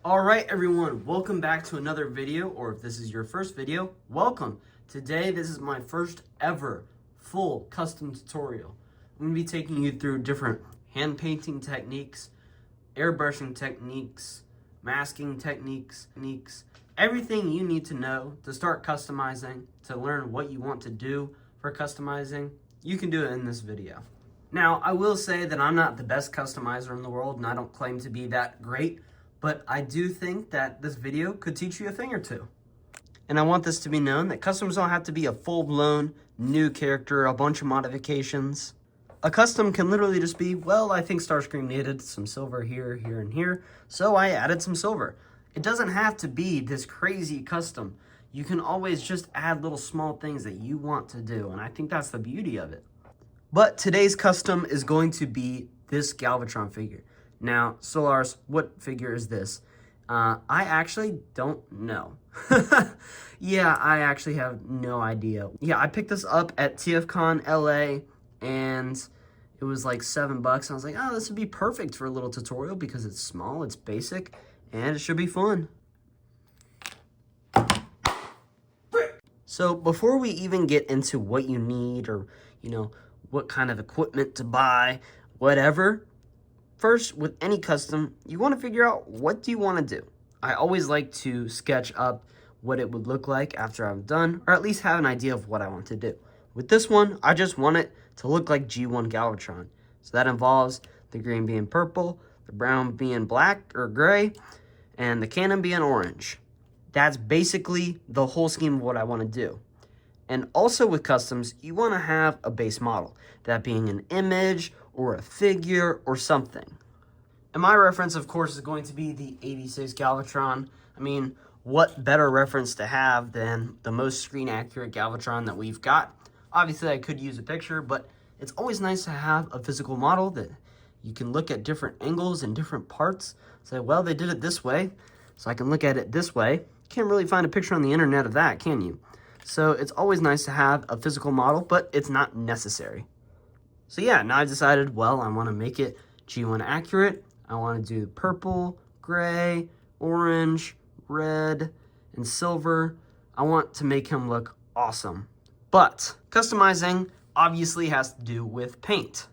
All right, everyone, welcome back to another video, or if this is your first video, welcome. Today, this is my first ever full custom tutorial. I'm gonna be taking you through different hand painting techniques, airbrushing techniques, masking techniques, everything you need to know to start customizing, to learn what you want to do for customizing. You can do it in this video. Now, I will say that I'm not the best customizer in the world, and I don't claim to be that great, but I do think that this video could teach you a thing or two. And I want this to be known that customs don't have to be a full-blown new character, a bunch of modifications. A custom can literally just be, well, I think Starscream needed some silver here, here, and here, so I added some silver. It doesn't have to be this crazy custom. You can always just add little small things that you want to do, and I think that's the beauty of it. But today's custom is going to be this Galvatron figure. Now, Solars, what figure is this? I actually don't know. Yeah, I actually have no idea. Yeah, I picked this up at TFCon LA, and it was like $7. I was like, oh, this would be perfect for a little tutorial because it's small, it's basic, and it should be fun. So before we even get into what you need or, what kind of equipment to buy, whatever, first, with any custom, you want to figure out what do you want to do. I always like to sketch up what it would look like after I'm done, or at least have an idea of what I want to do. With this one, I just want it to look like G1 Galvatron. So that involves the green being purple, the brown being black or gray, and the cannon being orange. That's basically the whole scheme of what I want to do. And also with customs, you want to have a base model, that being an image or a figure or something. And my reference, of course, is going to be the 86 Galvatron. I mean, what better reference to have than the most screen accurate Galvatron that we've got? Obviously, I could use a picture, but it's always nice to have a physical model that you can look at different angles and different parts. Say, well, they did it this way, so I can look at it this way. You can't really find a picture on the internet of that, can you? So it's always nice to have a physical model, but it's not necessary. So yeah, now I've decided, well, I want to make it G1 accurate. I want to do purple, gray, orange, red, and silver. I want to make him look awesome. But customizing obviously has to do with paint.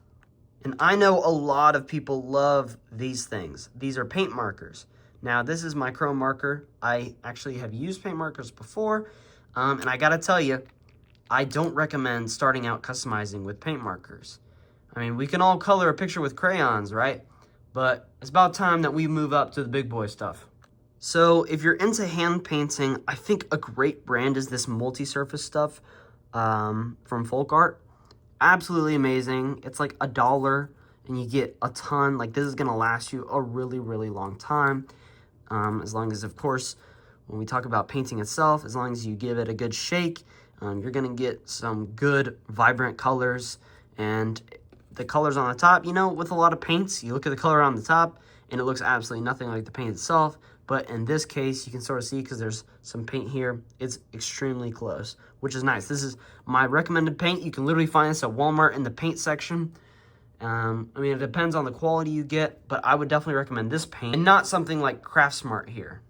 And I know a lot of people love these things. These are paint markers. Now, this is my chrome marker. I actually have used paint markers before. And I gotta tell you, I don't recommend starting out customizing with paint markers. I mean, we can all color a picture with crayons, right? But it's about time that we move up to the big boy stuff. So if you're into hand painting, I think a great brand is this multi-surface stuff from Folk Art. Absolutely amazing. It's like $1 and you get a ton. Like, this is gonna last you a really, really long time. As long as, of course, when we talk about painting itself, as long as you give it a good shake, you're gonna get some good, vibrant colors. And the colors on the top, with a lot of paints, you look at the color on the top, and it looks absolutely nothing like the paint itself. But in this case, you can sort of see, because there's some paint here, it's extremely close, which is nice. This is my recommended paint. You can literally find this at Walmart in the paint section. I mean, it depends on the quality you get, but I would definitely recommend this paint, and not something like Craftsmart here.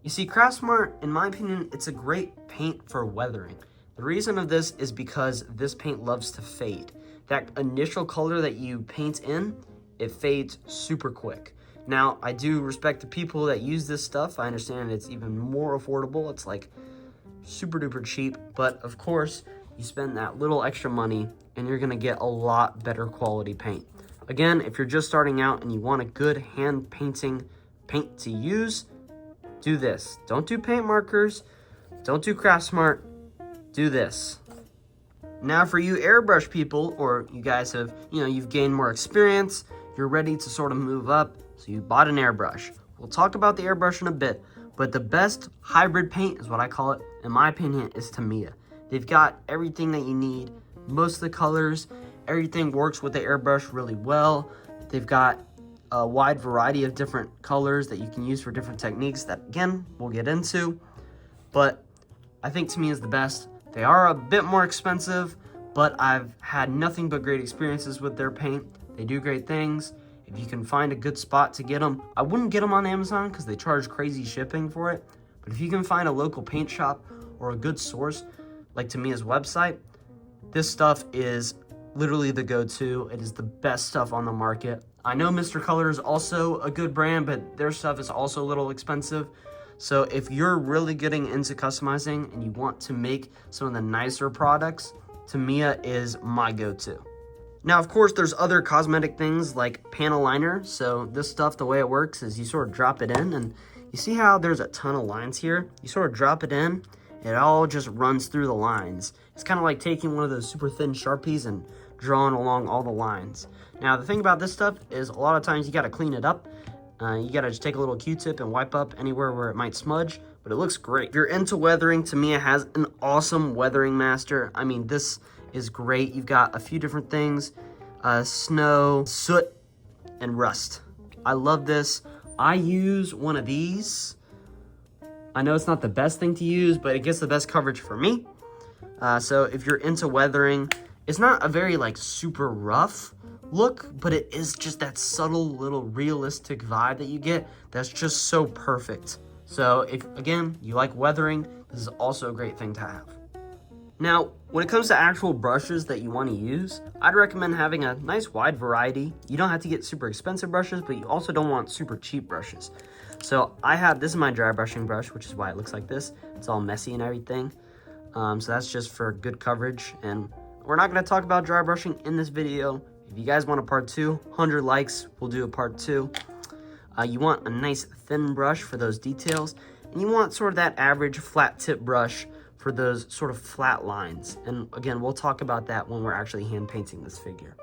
You see, Craftsmart, in my opinion, it's a great paint for weathering. The reason of this is because this paint loves to fade. That initial color that you paint in, it fades super quick. Now, I do respect the people that use this stuff. I understand it's even more affordable. It's like super duper cheap, but of course, you spend that little extra money and you're gonna get a lot better quality paint. Again, if you're just starting out and you want a good hand painting paint to use, do this. Don't do paint markers. Don't do Craftsmart. Do this. Now for you airbrush people, or you guys have, you've gained more experience, you're ready to sort of move up, so you bought an airbrush. We'll talk about the airbrush in a bit, but the best hybrid paint is what I call it, in my opinion, is Tamiya. They've got everything that you need, most of the colors, everything works with the airbrush really well. They've got a wide variety of different colors that you can use for different techniques that, again, we'll get into. But I think Tamiya is the best. They are a bit more expensive, but I've had nothing but great experiences with their paint. They do great things, If you can find a good spot to get them, I wouldn't get them on Amazon because they charge crazy shipping for it. But if you can find a local paint shop or a good source, like Tamiya's website, this stuff is literally the go-to. It is the best stuff on the market. I know Mr. Color is also a good brand, but their stuff is also a little expensive. So if you're really getting into customizing and you want to make some of the nicer products, Tamiya is my go-to. Now, of course, there's other cosmetic things like panel liner. So this stuff, the way it works is you sort of drop it in, and you see how there's a ton of lines here? You sort of drop it in, it all just runs through the lines. It's kind of like taking one of those super thin Sharpies and drawing along all the lines. Now, the thing about this stuff is a lot of times you got to clean it up. You got to just take a little Q-tip and wipe up anywhere where it might smudge, but it looks great. If you're into weathering, Tamiya has an awesome weathering master. I mean, this is great. You've got a few different things, snow, soot, and rust. I love this. I use one of these. I know it's not the best thing to use, but it gets the best coverage for me. So if you're into weathering, it's not a very like super rough look, but it is just that subtle little realistic vibe that you get that's just so perfect. So if, again, you like weathering, this is also a great thing to have. Now, when it comes to actual brushes that you want to use, I'd recommend having a nice wide variety. You don't have to get super expensive brushes, but you also don't want super cheap brushes. So this is my dry brushing brush, which is why it looks like this. It's all messy and everything. So that's just for good coverage. And we're not going to talk about dry brushing in this video. If you guys want a part 2, 100 likes, we'll do a part 2. You want a nice thin brush for those details. And you want sort of that average flat tip brush for those sort of flat lines. And again, we'll talk about that when we're actually hand painting this figure.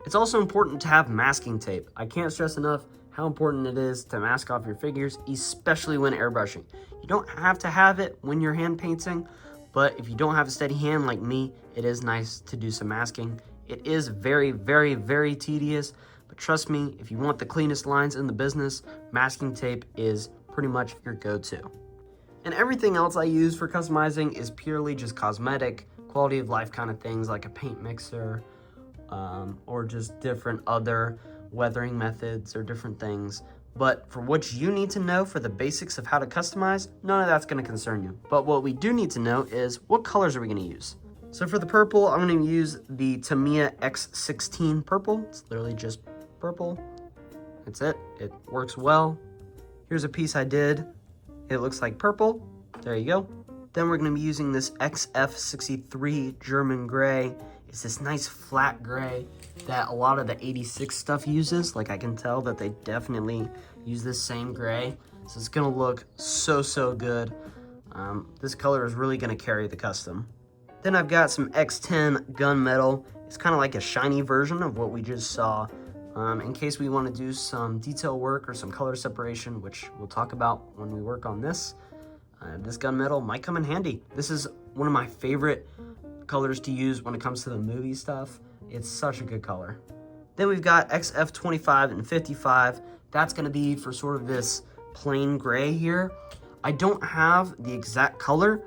It's also important to have masking tape. I can't stress enough how important it is to mask off your figures, especially when airbrushing. You don't have to have it when you're hand painting, but if you don't have a steady hand like me, it is nice to do some masking. It is very, very, very tedious, but trust me, if you want the cleanest lines in the business, masking tape is pretty much your go-to. And everything else I use for customizing is purely just cosmetic, quality of life kind of things like a paint mixer, or just different other weathering methods or different things. But for what you need to know for the basics of how to customize, none of that's going to concern you. But what we do need to know is what colors are we going to use? So for the purple, I'm going to use the Tamiya X16 purple. It's literally just purple. That's it. It works well. Here's a piece I did. It looks like purple. There you go. Then we're going to be using this XF63 German gray. It's this nice flat gray that a lot of the 86 stuff uses. Like I can tell that they definitely use this same gray. So it's going to look so, so good. This color is really going to carry the custom. Then I've got some X10 gunmetal. It's kind of like a shiny version of what we just saw. In case we want to do some detail work or some color separation, which we'll talk about when we work on this. This gunmetal might come in handy. This is one of my favorite colors to use when it comes to the movie stuff. It's such a good color. Then we've got XF25 and 55. That's going to be for sort of this plain gray here. I don't have the exact color,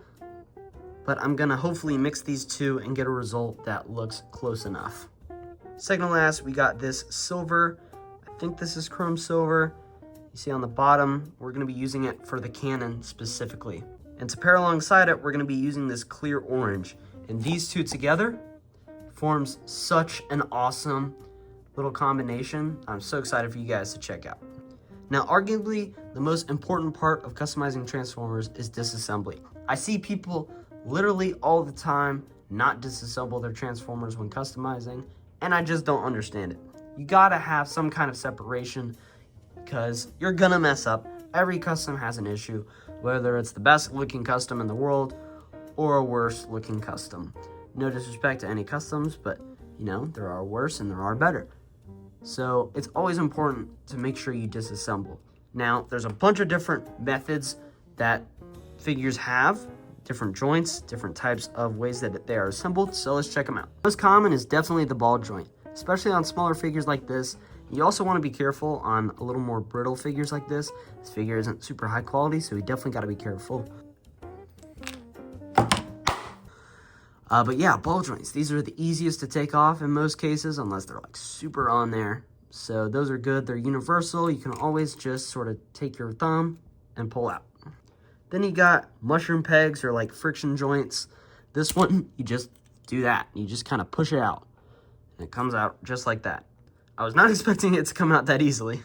but I'm going to hopefully mix these two and get a result that looks close enough. Second to last, we got this silver. I think this is chrome silver. You see on the bottom, we're going to be using it for the cannon specifically. And to pair alongside it, we're going to be using this clear orange. And these two together forms such an awesome little combination. I'm so excited for you guys to check out. Now, arguably, the most important part of customizing Transformers is disassembly. I see people literally all the time not disassemble their Transformers when customizing, and I just don't understand it. You gotta have some kind of separation because you're gonna mess up. Every custom has an issue, whether it's the best looking custom in the world or a worse looking custom. No disrespect to any customs, but you know, there are worse and there are better. So it's always important to make sure you disassemble. Now, there's a bunch of different methods that figures have, different joints, different types of ways that they are assembled, so let's check them out. Most common is definitely the ball joint, especially on smaller figures like this. You also want to be careful on a little more brittle figures like this. This figure isn't super high quality, so you definitely got to be careful. But yeah, ball joints. These are the easiest to take off in most cases, unless they're like super on there. So those are good. They're universal. You can always just sort of take your thumb and pull out. Then you got mushroom pegs or like friction joints. This one, you just do that. You just kind of push it out. And it comes out just like that. I was not expecting it to come out that easily.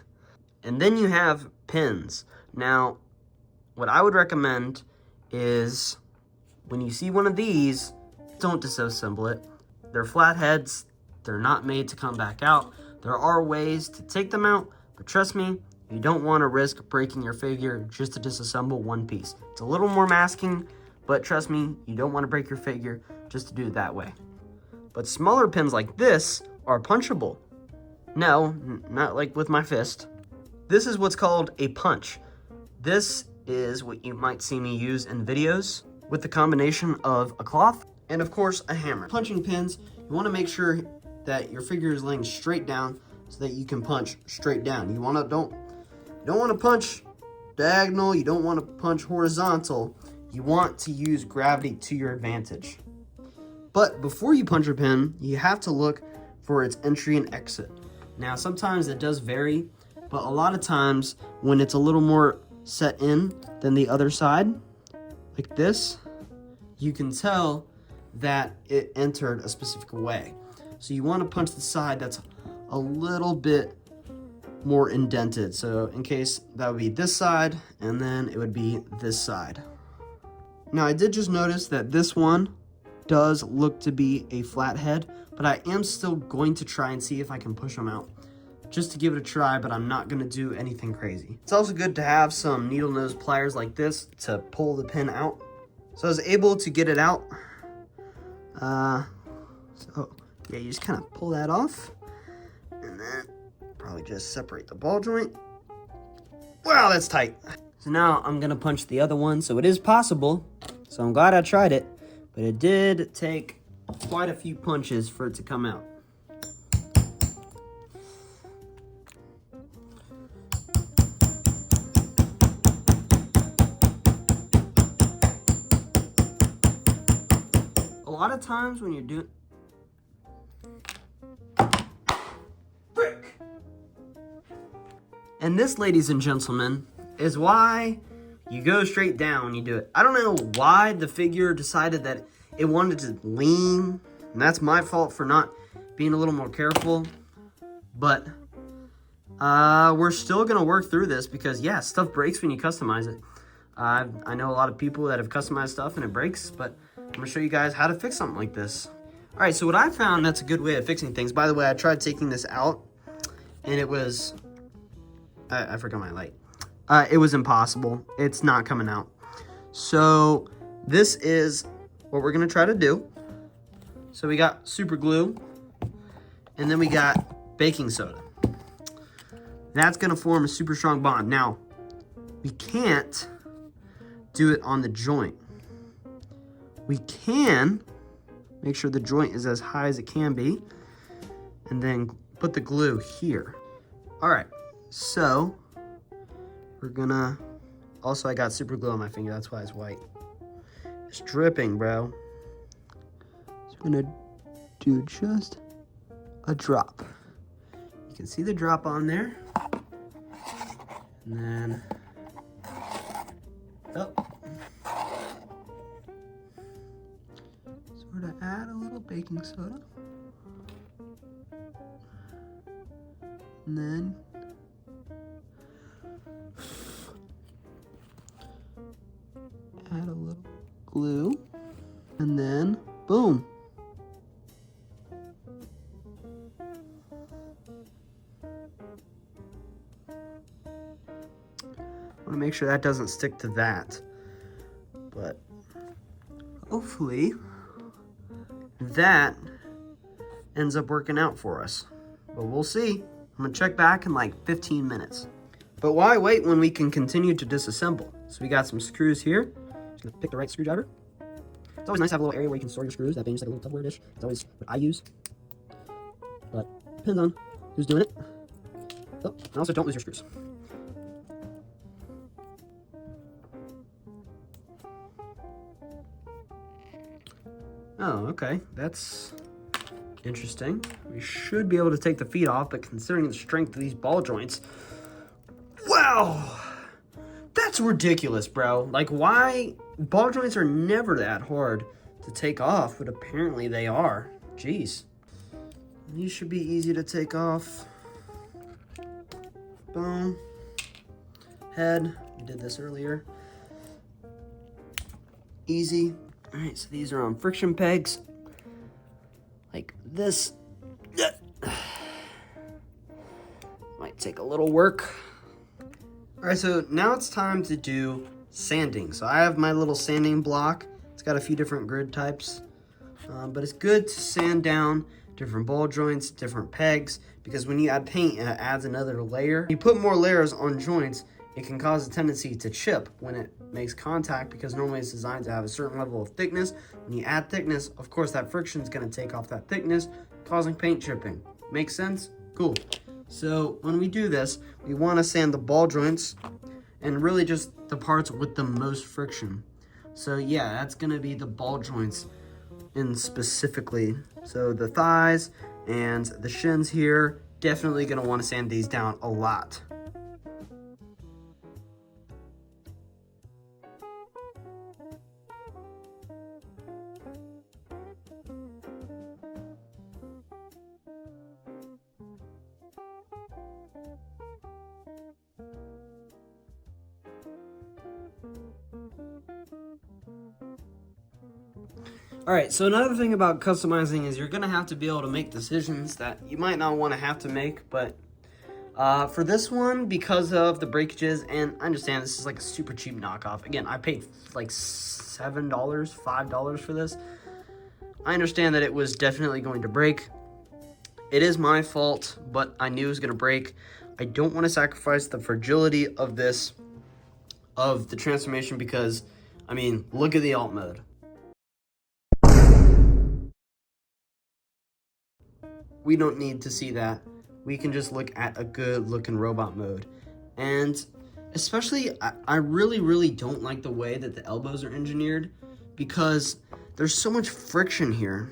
And then you have pins. Now, what I would recommend is when you see one of these, don't disassemble it. They're flatheads. They're not made to come back out. There are ways to take them out, but trust me, you don't want to risk breaking your figure just to disassemble one piece. It's a little more masking, but trust me, you don't want to break your figure just to do it that way. But smaller pins like this are punchable. No, not like with my fist. This is what's called a punch. This is what you might see me use in videos with the combination of a cloth and of course a hammer. Punching pins, you want to make sure that your figure is laying straight down so that you can punch straight down. You don't want to punch diagonal, you don't want to punch horizontal. You want to use gravity to your advantage. But before you punch a pin, you have to look for its entry and exit. Now, sometimes it does vary, but a lot of times when it's a little more set in than the other side, like this, you can tell that it entered a specific way. So you want to punch the side that's a little bit more indented. So in case that would be this side, and then it would be this side. Now I did just notice that this one does look to be a flathead, but I am still going to try and see if I can push them out just to give it a try, but I'm not gonna do anything crazy. It's also good to have some needle nose pliers like this to pull the pin out. So I was able to get it out. So yeah, you just kind of pull that off and then probably just separate the ball joint. Wow, that's tight. So now I'm gonna punch the other one. So it is possible. So I'm glad I tried it, but it did take quite a few punches for it to come out. A lot of times when you're doing... Frick! And this, ladies and gentlemen, is why you go straight down when you do it. I don't know why the figure decided that it wanted to lean, and that's my fault for not being a little more careful. But we're still gonna work through this because yeah, stuff breaks when you customize it. I know a lot of people that have customized stuff and it breaks, but I'm gonna show you guys how to fix something like this. All right, so what I found that's a good way of fixing things. By the way, I tried taking this out and it was, I forgot my light. It was impossible. It's not coming out. So this is what we're gonna try to do. So we got super glue and then we got baking soda. That's gonna form a super strong bond. Now, we can't do it on the joint. We can make sure the joint is as high as it can be and then put the glue here. All right, so we're gonna, also I got super glue on my finger, that's why it's white. It's dripping, bro. So we're gonna do just a drop. You can see the drop on there. And then, oh. Sort of add a little baking soda. And then add a little glue. And then, boom. I want to make sure that doesn't stick to that, but hopefully that ends up working out for us, but we'll see. I'm gonna check back in like 15 minutes. But why wait when we can continue to disassemble? So we got some screws here. Just gonna pick the right screwdriver. It's always nice to have a little area where you can store your screws, that being just like a little Tupperware dish. It's always what I use, but depends on who's doing it. Oh, and also don't lose your screws. Oh, okay, that's Interesting. We should be able to take the feet off, but considering the strength of these ball joints, wow, that's ridiculous, bro. Like, why? Ball joints are never that hard to take off, but apparently they are. Jeez. These should be easy to take off. Boom. Head. We did this earlier. Easy. All right, so these are on friction pegs. Like this. Might take a little work. All right, so now it's time to do sanding. So I have my little sanding block. It's got a few different grid types, but it's good to sand down different ball joints, different pegs, because when you add paint, it adds another layer. You put more layers on joints, it can cause a tendency to chip when it makes contact, because normally it's designed to have a certain level of thickness. When you add thickness, of course, that friction is going to take off that thickness, causing paint chipping. Makes sense? Cool. So when we do this, we want to sand the ball joints and really just the parts with the most friction. So yeah, that's going to be the ball joints in specifically. So the thighs and the shins here, definitely going to want to sand these down a lot. All right, so another thing about customizing is you're gonna have to be able to make decisions that you might not wanna have to make, but for this one, because of the breakages, and I understand this is like a super cheap knockoff. Again, I paid like $7, $5 for this. I understand that it was definitely going to break. It is my fault, but I knew it was gonna break. I don't wanna sacrifice the fragility of this, of the transformation, because, I mean, look at the alt mode. We don't need to see that. We can just look at a good looking robot mode. And especially, I really don't like the way that the elbows are engineered, because there's so much friction here.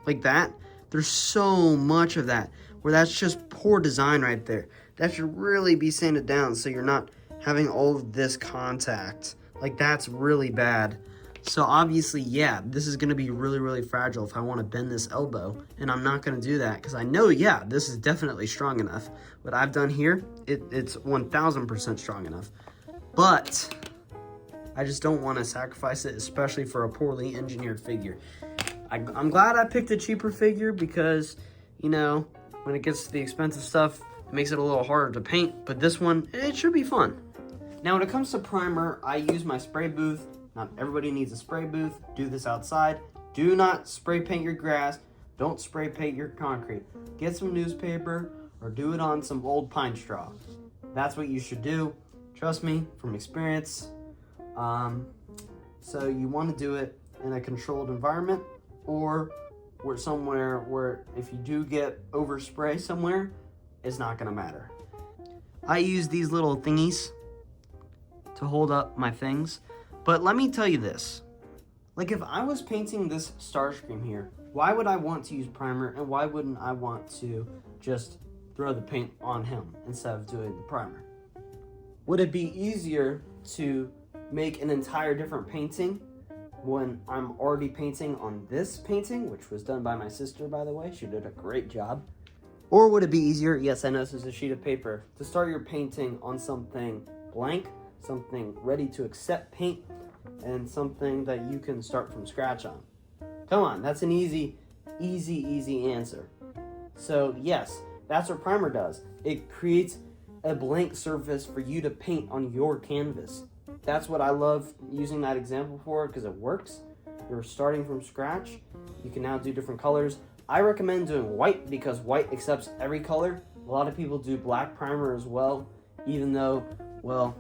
Like that, there's so much of that, where that's just poor design right there. That should really be sanded down so you're not having all of this contact. Like, that's really bad. So obviously, yeah, this is gonna be really fragile if I wanna bend this elbow, and I'm not gonna do that, because I know, yeah, this is definitely strong enough. What I've done here, it's 1000% strong enough. But I just don't wanna sacrifice it, especially for a poorly engineered figure. I'm glad I picked a cheaper figure, because, you know, when it gets to the expensive stuff, it makes it a little harder to paint, but this one, it should be fun. Now, when it comes to primer, I use my spray booth. Not everybody needs a spray booth. Do this outside. Do not spray paint your grass. Don't spray paint your concrete. Get some newspaper or do it on some old pine straw. That's what you should do. Trust me, from experience. So you want to do it in a controlled environment, or somewhere where if you do get overspray somewhere, it's not gonna matter. I use these little thingies to hold up my things. But let me tell you this, like if I was painting this Starscream here, why would I want to use primer, and why wouldn't I want to just throw the paint on him instead of doing the primer? Would it be easier to make an entire different painting when I'm already painting on this painting, which was done by my sister, by the way? She did a great job. Or would it be easier, yes, I know this is a sheet of paper, to start your painting on something blank, something ready to accept paint, and something that you can start from scratch on? Come on, that's an easy answer. So yes, that's what primer does. It creates a blank surface for you to paint on your canvas. That's what I love using that example for, because it works. You're starting from scratch. You can now do different colors. I recommend doing white, because white accepts every color. A lot of people do black primer as well, even though, well,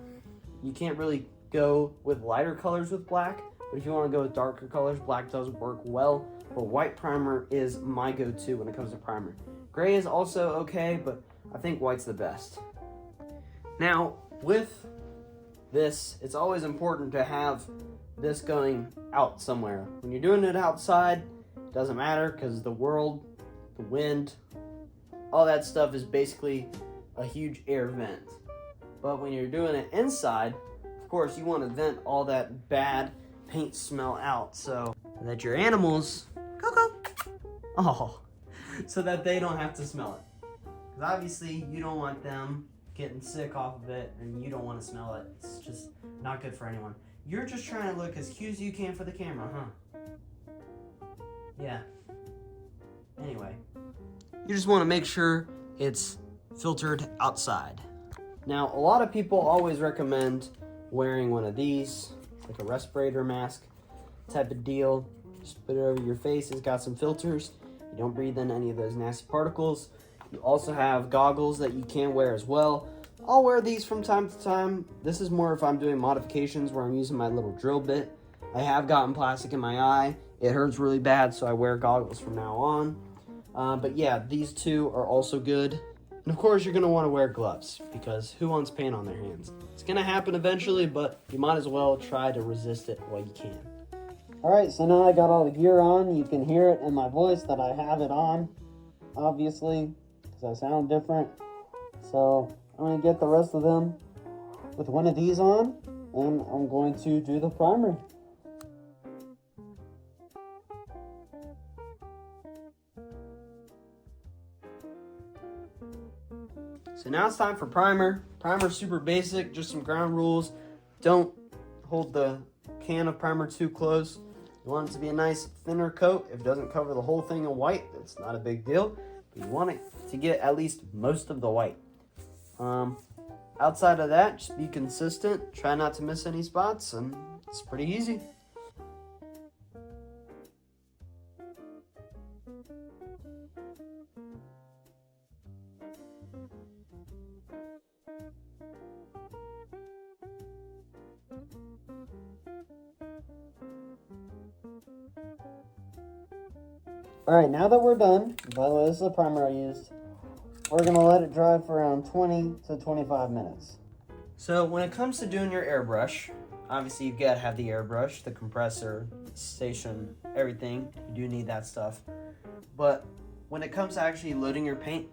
you can't really go with lighter colors with black, but if you want to go with darker colors, black does work well, but white primer is my go-to when it comes to primer. Gray is also okay, but I think white's the best. Now, with this, it's always important to have this going out somewhere. When you're doing it outside, doesn't matter because the world, the wind, all that stuff is basically a huge air vent. But when you're doing it inside, of course, you want to vent all that bad paint smell out so that your animals, so that they don't have to smell it. Because obviously, you don't want them getting sick off of it, and you don't want to smell it. It's just not good for anyone. You're just trying to look as cute as you can for the camera, huh? Yeah. Anyway, you just want to make sure it's filtered outside. Now, a lot of people always recommend wearing one of these, like a respirator mask type of deal. Just put it over your face. It's got some filters. You don't breathe in any of those nasty particles. You also have goggles that you can wear as well. I'll wear these from time to time. This is more if I'm doing modifications where I'm using my little drill bit. I have gotten plastic in my eye. It hurts really bad, so I wear goggles from now on. But yeah, these two are also good. And of course, you're gonna wanna wear gloves because who wants paint on their hands? It's gonna happen eventually, but you might as well try to resist it while you can. All right, so now I got all the gear on. You can hear it in my voice that I have it on, obviously, because I sound different. So I'm gonna get the rest of them with one of these on, and I'm going to do the primer. So now it's time for primer. Primer's super basic, just some ground rules. Don't hold the can of primer too close. You want it to be a nice thinner coat. If it doesn't cover the whole thing in white, it's not a big deal. But you want it to get at least most of the white. Outside of that, just be consistent. Try not to miss any spots, and it's pretty easy. Alright, now that we're done, by the way, this is the primer I used, we're going to let it dry for around 20 to 25 minutes. So when it comes to doing your airbrush, obviously you've got to have the airbrush, the compressor, station, everything. You do need that stuff. But when it comes to actually loading your paint,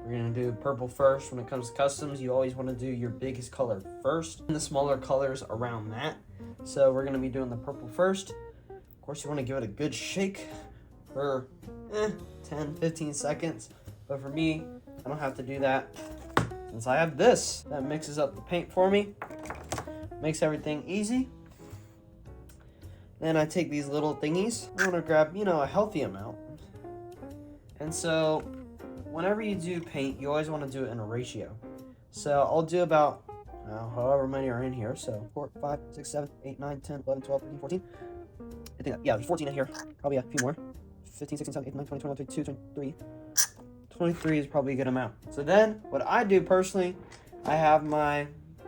we're going to do purple first. When it comes to customs, you always want to do your biggest color first and the smaller colors around that. So we're going to be doing the purple first. Of course, you want to give it a good shake for 10-15 seconds, but for me, I don't have to do that since I have this that mixes up the paint for me, makes everything easy. Then I take these little thingies. I want to grab, a healthy amount. And so whenever you do paint, you always want to do it in a ratio. So I'll do about however many are in here. So 4, 5, 6, 7, 8, 9, 10, 11, 12, 13, 14. I think there's 14 in here. Probably a few more. 15, 16, 17, 18, 19, 20, 21, 22, 23. 23 is probably a good amount. So then, what I do personally, I have my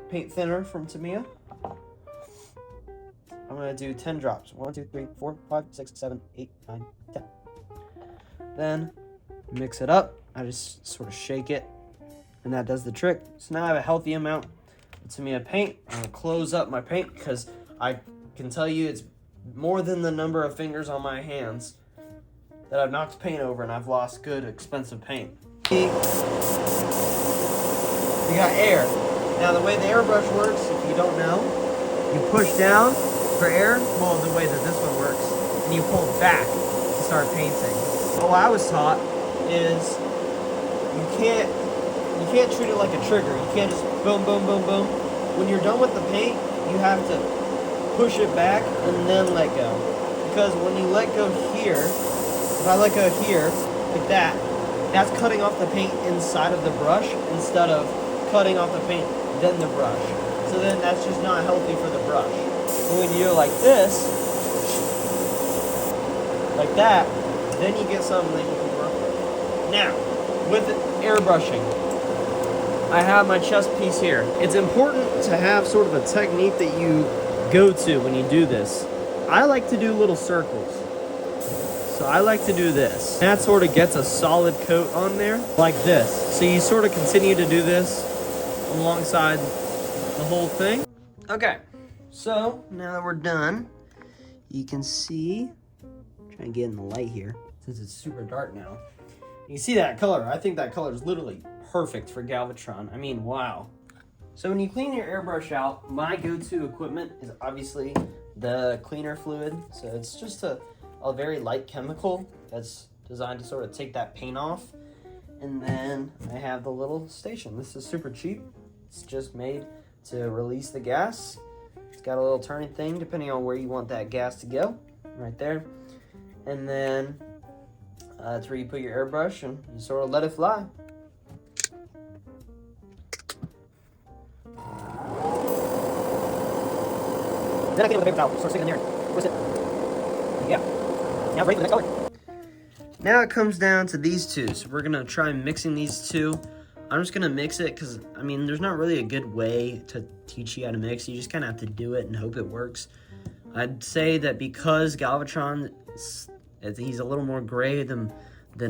paint thinner from Tamiya. I'm going to do 10 drops. 1, 2, 3, 4, 5, 6, 7, 8, 9, 10. Then, mix it up. I just sort of shake it, and that does the trick. So now I have a healthy amount of Tamiya paint. I'm going to close up my paint because I can tell you it's more than the number of fingers on my hands that I've knocked paint over, and I've lost good, expensive paint. We got air. Now, the way the airbrush works, if you don't know, you push down for air, well, the way that this one works, and you pull back to start painting. What I was taught is you can't treat it like a trigger. You can't just boom, boom, boom, boom. When you're done with the paint, you have to push it back and then let go. Because when you let go here, if I let go here, like that, that's cutting off the paint inside of the brush instead of cutting off the paint, then the brush. So then that's just not healthy for the brush. But when you do it like this, like that, then you get something that you can work with. Now, with airbrushing, I have my chest piece here. It's important to have sort of a technique that you go to when you do this. I like to do little circles. So I like to do this. That sort of gets a solid coat on there, like this. So you sort of continue to do this alongside the whole thing. Okay, so now that we're done, you can see, Trying to get in the light here since it's super dark now. You can see that color. I think that color is literally perfect for Galvatron. I mean, wow. So when you clean your airbrush out, my go-to equipment is obviously the cleaner fluid. So it's just a very light chemical that's designed to sort of take that paint off. And then I have the little station. This is super cheap. It's just made to release the gas. It's got a little turning thing depending on where you want that gas to go, right there. And then that's where you put your airbrush and you sort of let it fly. Then I can with a paper towel, sort of stick it in there, twist it. Yeah. Now ready for the next color. Now it comes down to these two. So we're gonna try mixing these two. I'm just gonna mix it because, I mean, there's not really a good way to teach you how to mix. You just kind of have to do it and hope it works. I'd say that because Galvatron, he's a little more gray than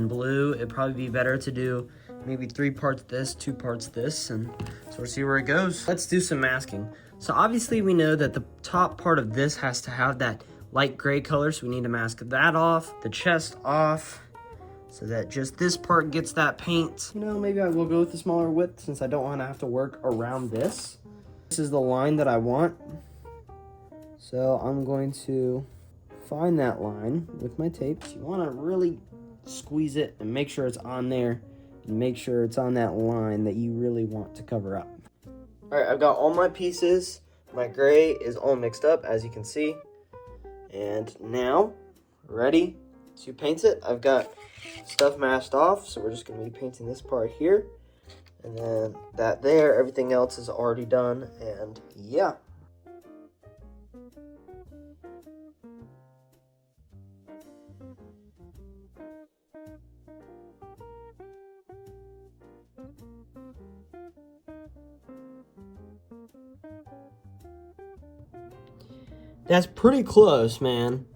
blue, it'd probably be better to do maybe 3 parts this, 2 parts this, and sort of see where it goes. Let's do some masking. So obviously we know that the top part of this has to have that light gray color, so we need to mask that off, the chest off, so that just this part gets that paint. You know, maybe I will go with the smaller width since I don't want to have to work around this. This is the line that I want. So I'm going to find that line with my tape. So you want to really squeeze it and make sure it's on there and make sure it's on that line that you really want to cover up. All right, I've got all my pieces. My gray is all mixed up, as you can see. And now, ready to paint it. I've got stuff masked off, so we're just gonna be painting this part here. And then that there, everything else is already done, and yeah. That's pretty close, man.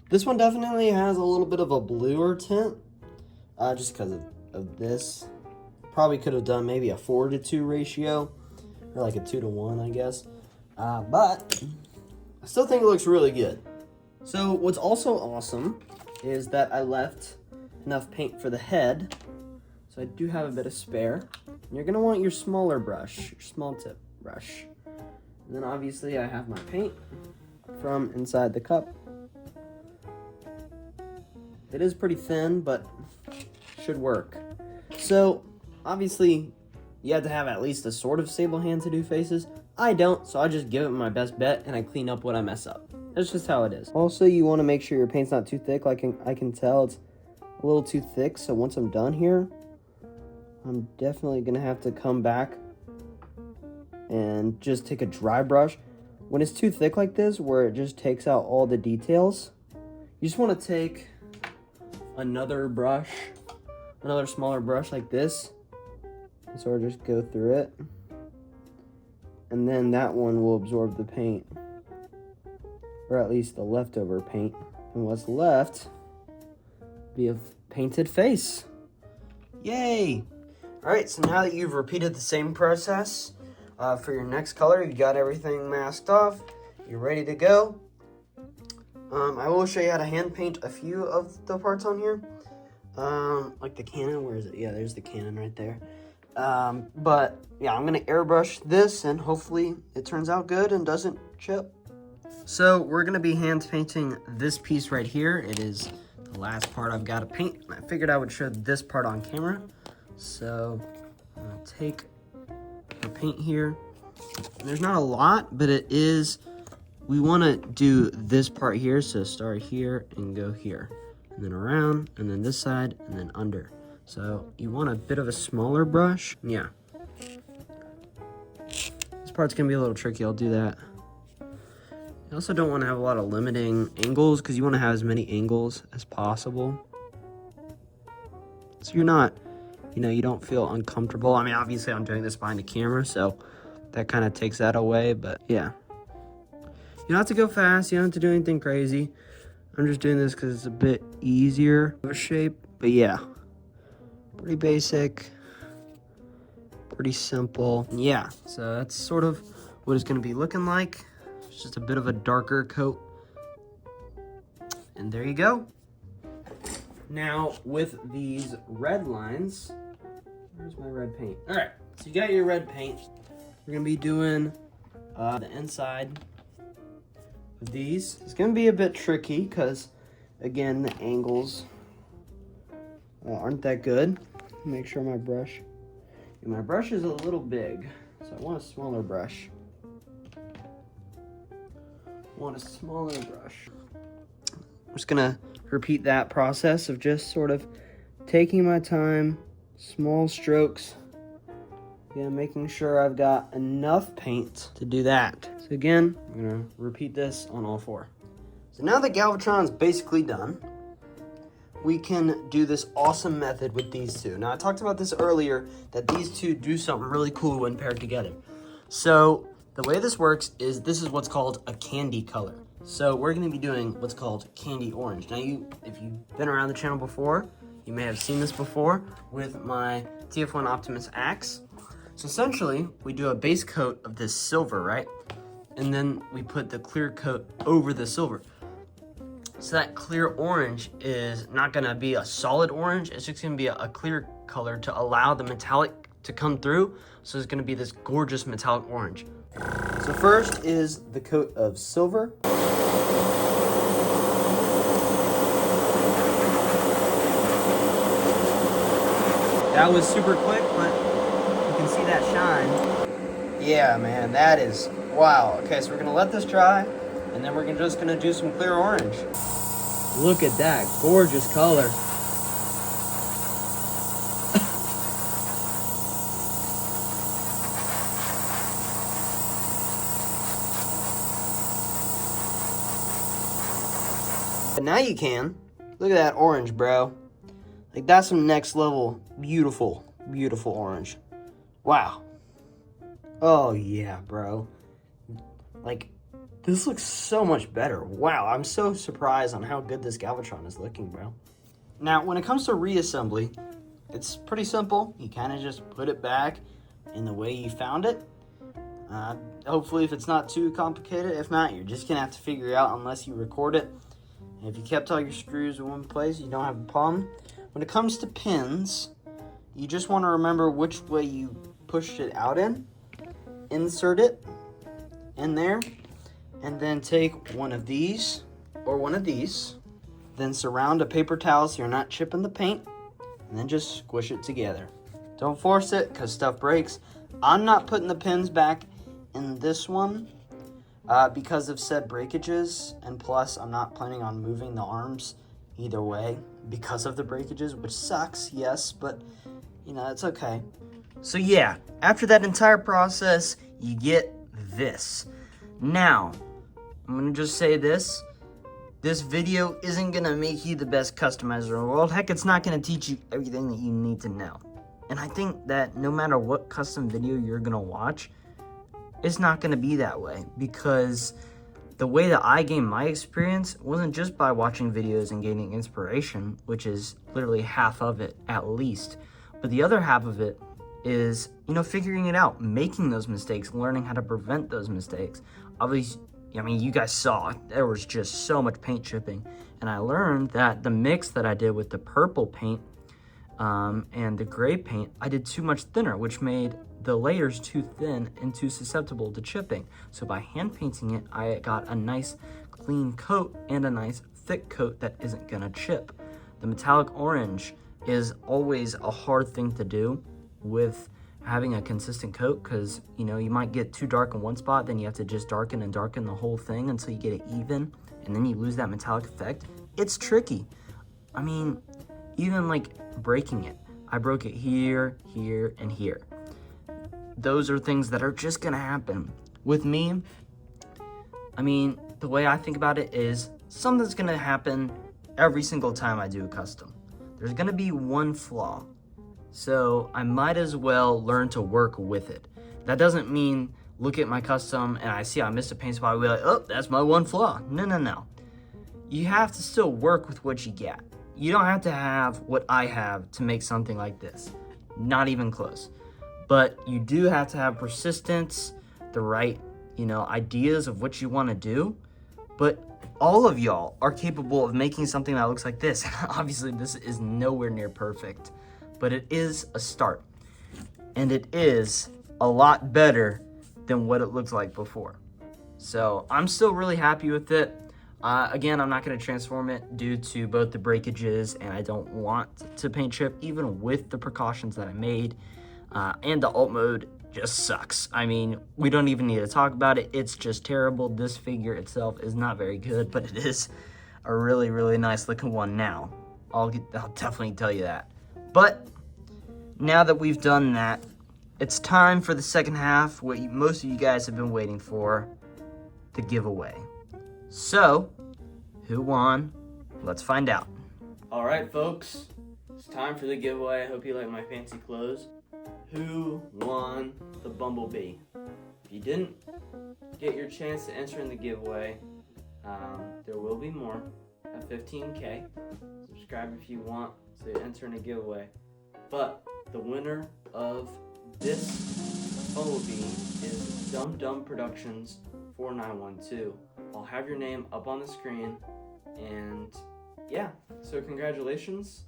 This one definitely has a little bit of a bluer tint, just because of this. Probably could have done maybe a 4:2 ratio, or like a 2:1, I guess. But I still think it looks really good. So what's also awesome is that I left enough paint for the head, so I do have a bit of spare. And you're gonna want your smaller brush, your small tip brush. And then obviously I have my paint from inside the cup. It is pretty thin, but should work. So obviously you have to have at least a sort of stable hand to do faces. I don't, so I just give it my best bet and I clean up what I mess up. That's just how it is. Also, you want to make sure your paint's not too thick. Like I can tell it's a little too thick, so once I'm done here, I'm definitely gonna have to come back and just take a dry brush. When it's too thick like this, where it just takes out all the details, you just want to take another brush, another smaller brush like this, and sort of just go through it. And then that one will absorb the paint, or at least the leftover paint. And what's left be a painted face. Yay! All right, so now that you've repeated the same process for your next color, you got everything masked off, you're ready to go. I will show you how to hand paint a few of the parts on here. Like the cannon, where is it? Yeah, there's the cannon right there. But yeah, I'm gonna airbrush this and hopefully it turns out good and doesn't chip. So we're gonna be hand painting this piece right here. It is the last part I've got to paint. I figured I would show this part on camera. So I'm gonna take the paint here. There's not a lot, but it is, we wanna do this part here. So start here and go here, and then around, and then this side, and then under. So you want a bit of a smaller brush. Yeah. This part's gonna be a little tricky, I'll do that. You also don't wanna have a lot of limiting angles because you wanna have as many angles as possible. So you're not, you know, you don't feel uncomfortable. I mean, obviously I'm doing this behind the camera, so that kind of takes that away, but yeah. You don't have to go fast, you don't have to do anything crazy. I'm just doing this because it's a bit easier of a shape, but yeah. Pretty basic, pretty simple. Yeah, so that's sort of what it's gonna be looking like. It's just a bit of a darker coat. And there you go. Now with these red lines, where's my red paint? All right, so you got your red paint. We're gonna be doing the inside of these. It's gonna be a bit tricky because, again, the angles aren't that good. Make sure my brush is a little big, so I want a smaller brush. I'm just gonna repeat that process of just sort of taking my time, small strokes. Yeah, making sure I've got enough paint to do that. So again, I'm gonna repeat this on all four. So now that Galvatron's basically done, we can do this awesome method with these two. Now I talked about this earlier, that these two do something really cool when paired together. So the way this works is this is what's called a candy color. So we're gonna be doing what's called candy orange. Now if you've been around the channel before, you may have seen this before with my TF1 Optimus axe. So essentially, we do a base coat of this silver, right? And then we put the clear coat over the silver. So that clear orange is not gonna be a solid orange, it's just gonna be a clear color to allow the metallic to come through. So it's gonna be this gorgeous metallic orange. So first is the coat of silver. That was super quick, but you can see that shine. Yeah, man, that is, wow. Okay, so we're gonna let this dry, and then we're just gonna do some clear orange. Look at that gorgeous color. But now you can. Look at that orange, bro. Like, that's some next level, beautiful, beautiful orange. Wow. Oh, yeah, bro. Like, this looks so much better. Wow, I'm so surprised on how good this Galvatron is looking, bro. Now, when it comes to reassembly, it's pretty simple. You kind of just put it back in the way you found it. Hopefully, if it's not too complicated. If not, you're just going to have to figure it out unless you record it. And if you kept all your screws in one place, you don't have a problem. When it comes to pins, you just want to remember which way you pushed it out in. Insert it in there, and then take one of these or one of these. Then surround a paper towel so you're not chipping the paint, and then just squish it together. Don't force it because stuff breaks. I'm not putting the pins back in this one because of said breakages, and plus I'm not planning on moving the arms either way because of the breakages, which sucks, yes, but you know, it's okay. So yeah, after that entire process, you get this. Now, I'm gonna just say this. This video isn't gonna make you the best customizer in the world. Heck, it's not gonna teach you everything that you need to know. And I think that no matter what custom video you're gonna watch, it's not gonna be that way, because the way that I gained my experience wasn't just by watching videos and gaining inspiration, which is literally half of it at least. But the other half of it is, you know, figuring it out, making those mistakes, learning how to prevent those mistakes. Obviously, I mean, you guys saw there was just so much paint chipping. And I learned that the mix that I did with the purple paint and the gray paint, I did too much thinner, which made the layers too thin and too susceptible to chipping. So by hand painting it, I got a nice clean coat and a nice thick coat that isn't gonna chip. The metallic orange is always a hard thing to do with having a consistent coat, because you know, you might get too dark in one spot, then you have to just darken and darken the whole thing until you get it even, and then you lose that metallic effect. It's tricky. I mean, even like breaking it, I broke it here, here, and here. Those are things that are just gonna happen. With me, I mean, the way I think about it is something's gonna happen every single time I do a custom. There's gonna be one flaw. So I might as well learn to work with it. That doesn't mean look at my custom and I see I missed a paint spot, I'll be like, oh, that's my one flaw. No. You have to still work with what you get. You don't have to have what I have to make something like this. Not even close. But you do have to have persistence, the right, you know, ideas of what you want to do. but all of y'all are capable of making something that looks like this. Obviously, this is nowhere near perfect, but it is a start. And it is a lot better than what it looked like before. So I'm still really happy with it. Again, I'm not going to transform it due to both the breakages, and I don't want to paint chip even with the precautions that I made. And the alt mode just sucks. I mean, we don't even need to talk about it. It's just terrible. This figure itself is not very good, but it is a really, really nice looking one now. I'll definitely tell you that. But now that we've done that, it's time for the second half, what most of you guys have been waiting for, the giveaway. So, who won? Let's find out. All right, folks, it's time for the giveaway. I hope you like my fancy clothes. Who won the Bumblebee? If you didn't get your chance to enter in the giveaway, there will be more at 15K. Subscribe if you want to enter in a giveaway. But the winner of this Bumblebee is Dum Dum Productions 4912. I'll have your name up on the screen, and yeah, so congratulations.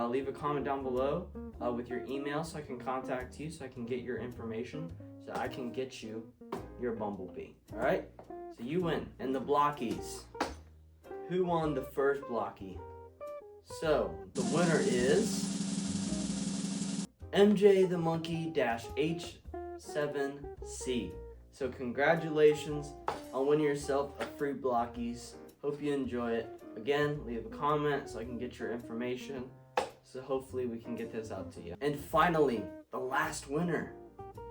Leave a comment down below with your email so I can contact you, so I can get your information, so I can get you your Bumblebee. All right, so you win. And the blockies, who won the first blocky? So the winner is MJ the Monkey H7C. So congratulations on winning yourself a free blockies. Hope you enjoy it. Again, leave a comment so I can get your information. So hopefully we can get this out to you. And finally, the last winner.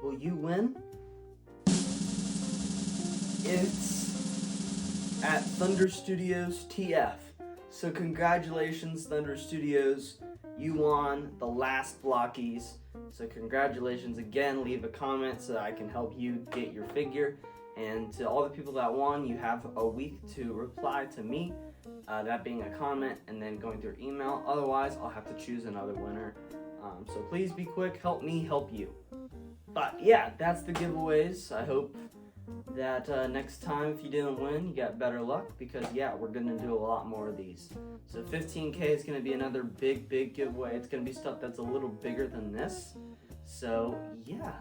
Will you win? It's at Thunder Studios TF. So congratulations, Thunder Studios. You won the last blockies. So congratulations again. Leave a comment so I can help you get your figure. And to all the people that won, you have a week to reply to me. That being a comment and then going through email. Otherwise, I'll have to choose another winner. So please be quick. Help me help you. But yeah, that's the giveaways. I hope that next time, if you didn't win, you got better luck, because yeah, we're gonna do a lot more of these. So 15K is gonna be another big giveaway. It's gonna be stuff that's a little bigger than this. So yeah,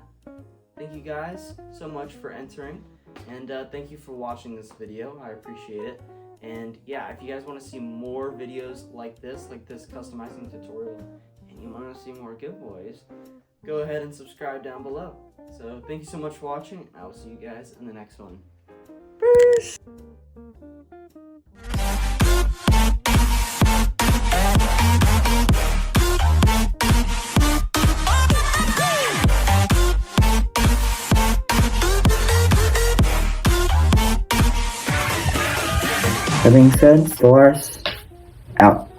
thank you guys so much for entering, and thank you for watching this video. I appreciate it. And yeah, if you guys want to see more videos like this customizing tutorial, and you want to see more giveaways, go ahead and subscribe down below. So thank you so much for watching. I will see you guys in the next one. Peace! That being said, Dolores out.